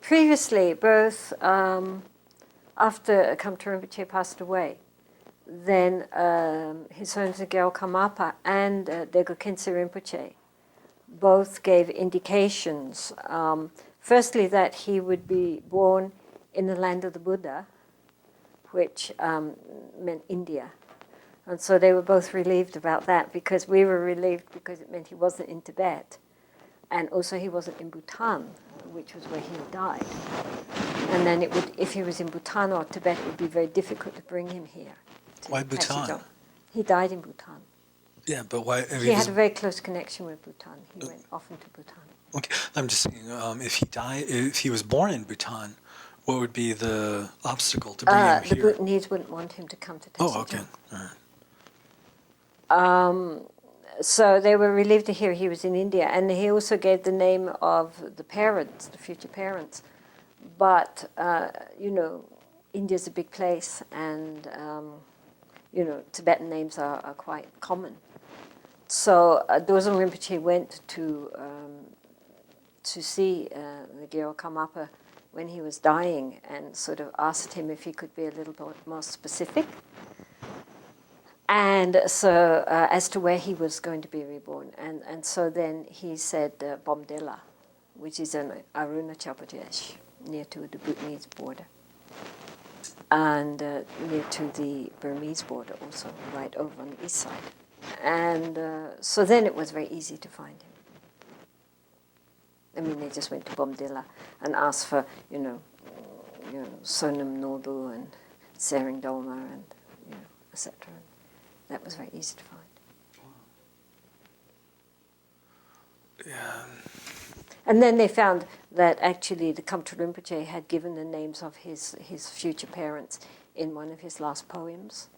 Previously, both after Khamtrul Rinpoche passed away, then his sons Karmapa and Dilgo Khyentse Rinpoche both gave indications. Firstly, that he would be born in the land of the Buddha, which meant India. And so they were both relieved about that, because we were relieved because it meant he wasn't in Tibet. And also he wasn't in Bhutan, which was where he died. And then it would, if he was in Bhutan or Tibet, it would be very difficult to bring him here. Why Bhutan? He died in Bhutan. Yeah, but why? He had a very close connection with Bhutan. He went often to Bhutan. Okay, I'm just saying, if he was born in Bhutan, what would be the obstacle to bring him here? The Bhutanese wouldn't want him to come to Tenzin. Oh, okay. All right. So they were relieved to hear he was in India, and he also gave the name of the parents, the future parents. But India's a big place, and Tibetan names are quite common. So Dozang Rinpoche went to see the Gyero Karmapa when he was dying, and sort of asked him if he could be a little bit more specific. And so, as to where he was going to be reborn. And so then he said Bomdila, which is in Arunachal Pradesh, near to the Bhutanese border. And near to the Burmese border also, right over on the east side. And so then it was very easy to find him. I mean, they just went to Bomdila and asked for, Sonam Nobu and Sering Dolma and, etc. That was very easy to find. Yeah. And then they found that actually the Khamtrul Rinpoche had given the names of his future parents in one of his last poems,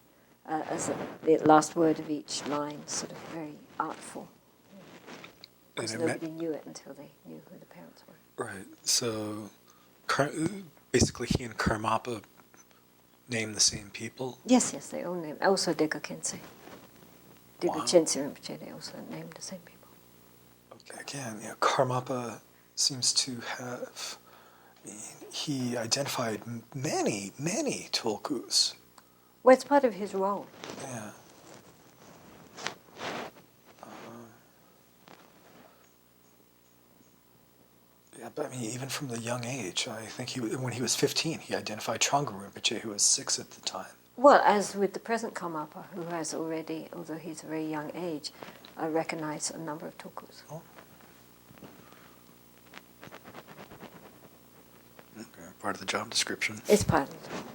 as the last word of each line, sort of very artful. Because nobody knew it until they knew who the parents were. Right. So basically he and Karmapa named the same people? Yes, they all named. Also Dilgo Khyentse. Dilgo Khyentse Rinpoche, they also named the same people. Okay, again, Karmapa seems to have, he identified many, many tulkus. Well, it's part of his role. Yeah. But even from the young age, I think when he was 15, he identified Trungpa Rinpoche, who was 6 at the time. Well, as with the present Karmapa, who has already, although he's a very young age, recognized a number of tulkus. Oh. Okay, part of the job description. It's part of the job.